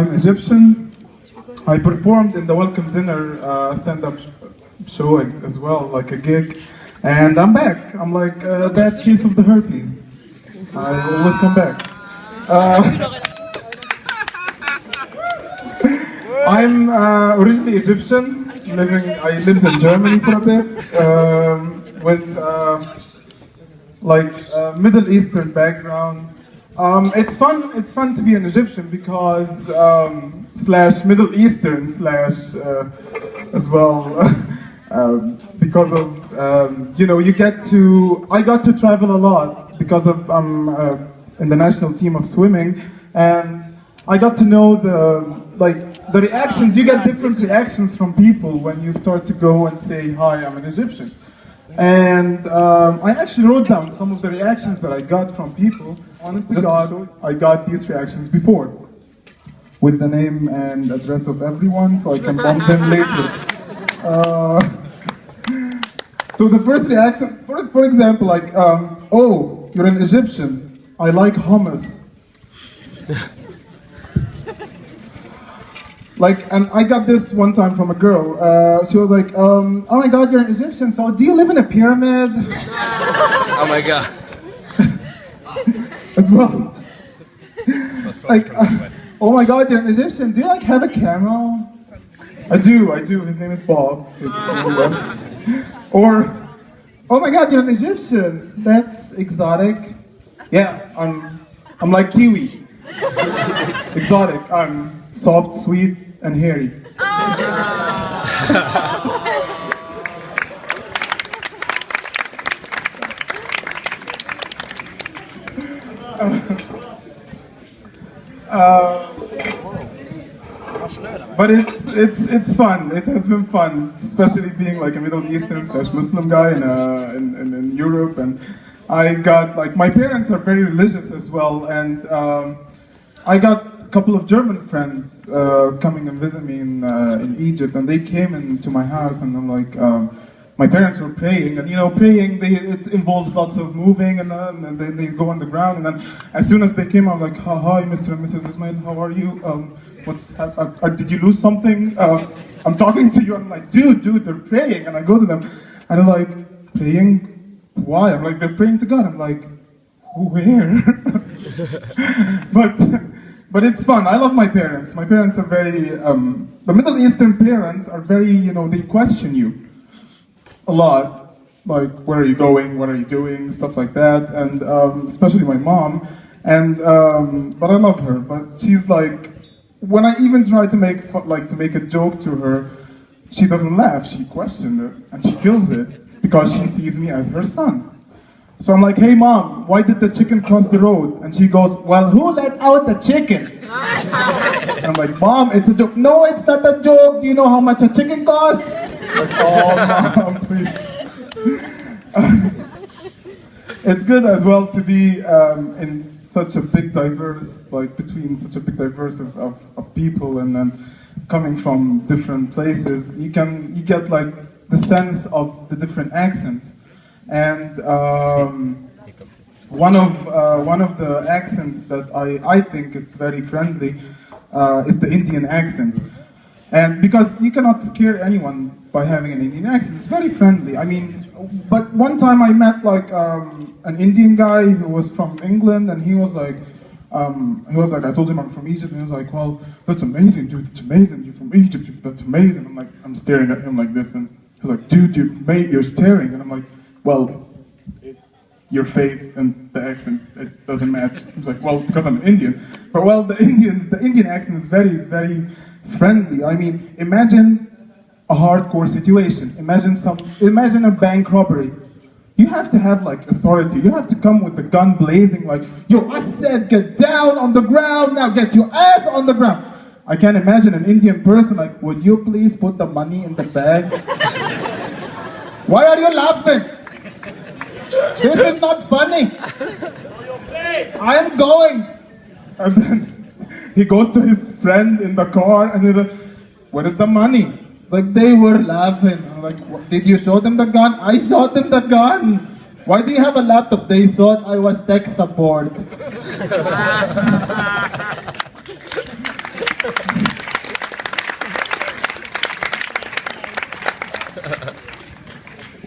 I'm Egyptian. I performed in the Welcome Dinner stand-up show as well, like a gig. And I'm back. I'm like a bad case of the herpes. I always come back. I'm originally Egyptian. I lived in Germany for a bit with Middle Eastern background. It's fun to be an Egyptian because slash Middle Eastern slash as well because of I got to travel a lot because of in the national team of swimming, and I got to know the reactions. You get different reactions from people when you start to go and say, "Hi, I'm an Egyptian." And I actually wrote down some of the reactions that I got from people. Honest to God, I got these reactions before, with the name and address of everyone, so I can bomb them later. So the first reaction, for example, like, "Oh, you're an Egyptian. I like hummus." And I got this one time from a girl. She was like, "Oh my God, you're an Egyptian. So do you live in a pyramid?" Oh my God. As well. "Oh my God, you're an Egyptian. Do you have a camel?" I do. His name is Bob. Or, "Oh my God, you're an Egyptian. That's exotic." Yeah, I'm like kiwi. Exotic. I'm soft, sweet, and hairy. But it's fun. It has been fun, especially being like a Middle Eastern slash Muslim guy in Europe. And I got my parents are very religious as well, and I got a couple of German friends coming and visit me in Egypt, and they came into my house, and I'm like, my parents were praying, and praying, it involves lots of moving, and they go on the ground, and then as soon as they came, I'm like, "Hi, Mr. and Mrs. Ismail, how are you? Did you lose something? I'm talking to you." I'm like, dude, they're praying," and I go to them, and they're like, "Praying? Why?" I'm like, "They're praying to God." I'm like, "Where?" But it's fun. I love my parents. My parents are very, the Middle Eastern parents are very, they question you a lot. Like, where are you going? What are you doing? Stuff like that. And especially my mom. And, but I love her. But she's like, when I even try to make a joke to her, she doesn't laugh. She questions it. And she kills it because she sees me as her son. So I'm like, "Hey Mom, why did the chicken cross the road?" And she goes, "Well, who let out the chicken?" And I'm like, "Mom, it's a joke." "No, it's not a joke. Do you know how much a chicken costs?" Like, "Oh, Mom, please." It's good as well to be in such a big diverse, between such a big diverse of people, and then coming from different places, you get the sense of the different accents. And one of the accents that I think it's very friendly is the Indian accent. And because you cannot scare anyone by having an Indian accent, it's very friendly. I mean, but one time I met an Indian guy who was from England, and he was like, I told him I'm from Egypt, and he was like, "Well, that's amazing, dude. That's amazing. You're from Egypt. That's amazing." I'm staring at him like this, and he was like, "Dude, you're staring," and I'm like, "Well, your face and the accent, it doesn't match." He's like, "Well, because I'm Indian." But well, the Indian accent is very friendly. I mean, imagine a hardcore situation. Imagine a bank robbery. You have to have authority. You have to come with the gun blazing, like, "Yo, I said get down on the ground, now get your ass on the ground." I can't imagine an Indian person like, "Would you please put the money in the bag?" "Why are you laughing? This is not funny. I am going." And then he goes to his friend in the car, and he's like, "Where is the money?" Like, they were laughing. I'm like, "Did you show them the gun?" "I showed them the gun." "Why do you have a laptop?" "They thought I was tech support."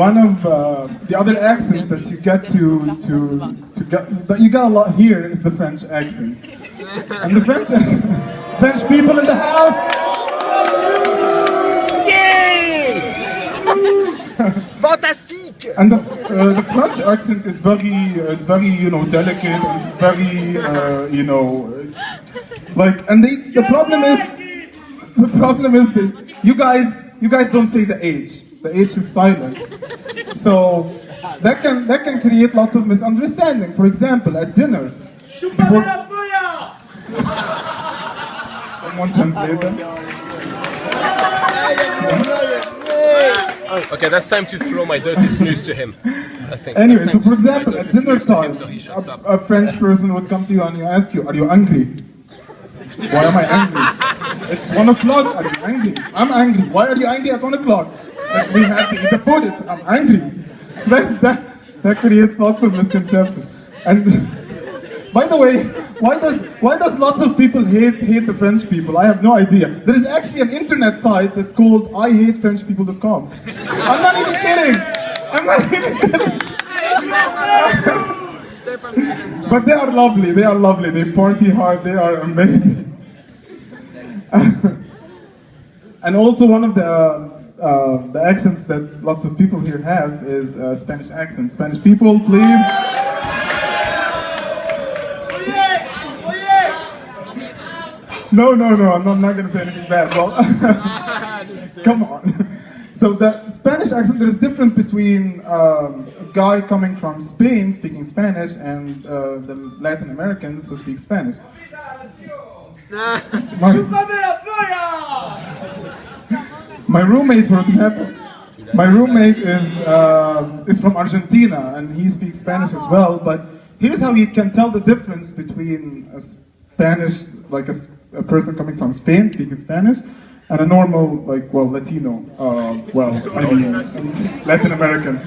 one of the other accents that you get that you get a lot here is the French accent. And the French people in the house. Yay! Fantastique! And the French accent is very delicate. It's very and the problem is that you guys don't say the H. The H is silent. So that can create lots of misunderstanding. For example, at dinner, someone translate that? Okay, that's time to throw my dirty snooze to him. I think. Anyway, so for example, at dinner time, so he shuts up. a French person would come to you and you ask you, "Are you angry?" Why am I angry? It's 1 o'clock. Are you angry? I'm angry. Why are you angry at 1 o'clock? Like, we have to eat the food. I'm angry. That creates lots of misconceptions. And by the way, why does lots of people hate the French people? I have no idea. There is actually an internet site that's called IHateFrenchPeople.com. I'm not even kidding. I'm not even kidding. But they are lovely. They are lovely. They party hard. They are amazing. And also one of the accents that lots of people here have is Spanish accent. Spanish people, please. No, I'm not going to say anything bad. Well, come on. So the Spanish accent, there's difference between a guy coming from Spain speaking Spanish and the Latin Americans who speak Spanish. My roommate, for example, is from Argentina and he speaks Spanish as well. But here's how you can tell the difference between a Spanish, like a person coming from Spain speaking Spanish, and a normal, Latino, Latin American.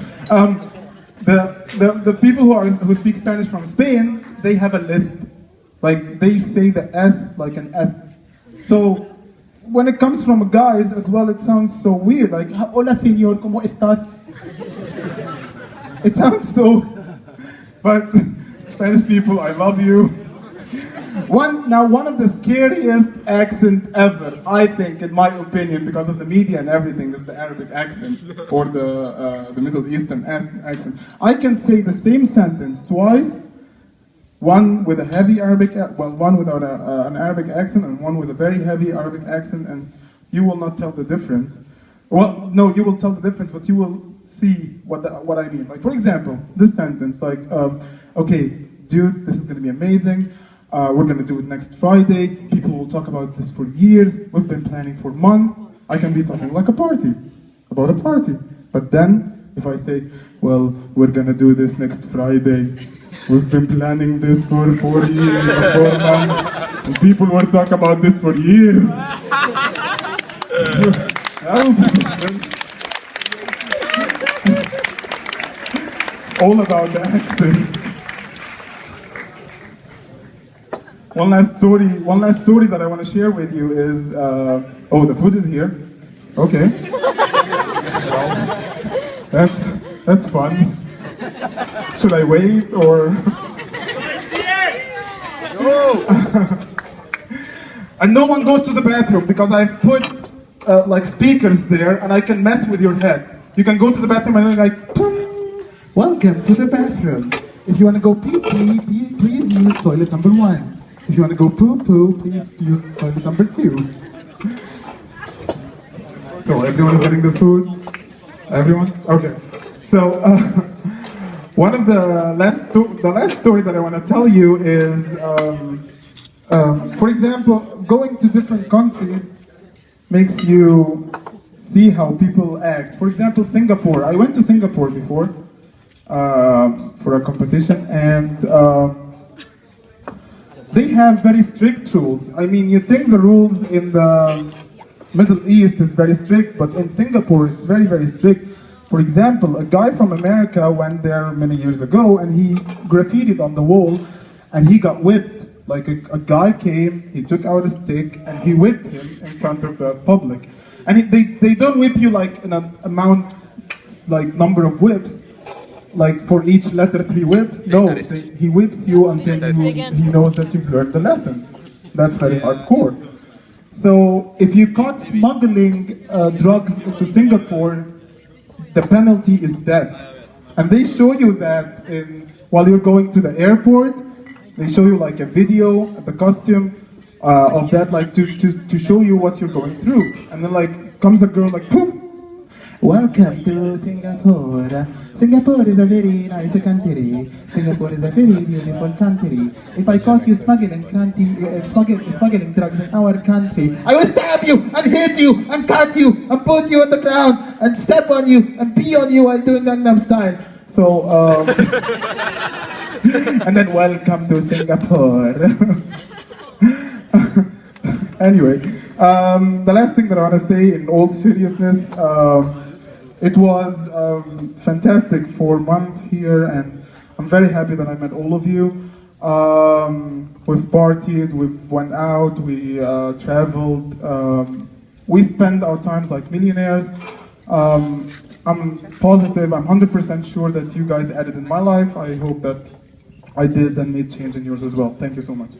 The people who speak Spanish from Spain, they have a lisp. Like, they say the S like an F. So, when it comes from guys as well, it sounds so weird. Like, hola señor, ¿cómo estás? It sounds so... But, Spanish people, I love you. One of the scariest accents ever, I think, in my opinion, because of the media and everything, is the Arabic accent or the Middle Eastern accent. I can say the same sentence twice, one with a heavy one without an Arabic accent, and one with a very heavy Arabic accent, and you will not tell the difference. Well, no, you will tell the difference, but you will see what I mean. Like, for example, this sentence, okay, dude, this is going to be amazing. We're going to do it next Friday. People will talk about this for years. We've been planning for months. I can be talking like about a party. But then, if I say, well, we're going to do this next Friday. We've been planning this for 4 years, 4 months. And people will talk about this for years. All about the accent. One last story that I want to share with you is, the food is here. Okay. Well, that's fun. Should I wait or? No. And no one goes to the bathroom because I've put speakers there and I can mess with your head. You can go to the bathroom and like, welcome to the bathroom. If you want to go pee-pee, please use toilet number 1. If you want to go poo-poo, please use toilet number 2. So everyone is getting the food? Everyone? Okay. So one of the last story that I want to tell you is, for example, going to different countries makes you see how people act. For example, Singapore. I went to Singapore before for a competition, and they have very strict rules. I mean, you think the rules in the Middle East is very strict, but in Singapore it's very, very strict. For example, a guy from America went there many years ago and he graffitied on the wall and he got whipped. Like a guy came, he took out a stick and he whipped him in front of the public. And they don't whip you like in an amount like number of whips, like for each letter 3 whips. No, he whips you until he knows that you've learned the lesson. That's very hardcore. So if you caught smuggling drugs into Singapore, the penalty is death. And they show you that while you're going to the airport. They show you like a video, the costume of that, like to show you what you're going through. And then like comes a girl like, poof! Welcome to Singapore. Singapore is a very nice country. Singapore is a very beautiful country. If I caught you smuggling drugs in our country, I will stab you and hit you and cut you and put you on the ground and step on you and pee on you while doing Gangnam Style. So, and then welcome to Singapore. Anyway, the last thing that I want to say in all seriousness, it was fantastic 4 months here, and I'm very happy that I met all of you. We've partied, we went out, we traveled, we spent our times like millionaires. I'm positive, I'm 100% sure that you guys added in my life. I hope that I did and made change in yours as well. Thank you so much.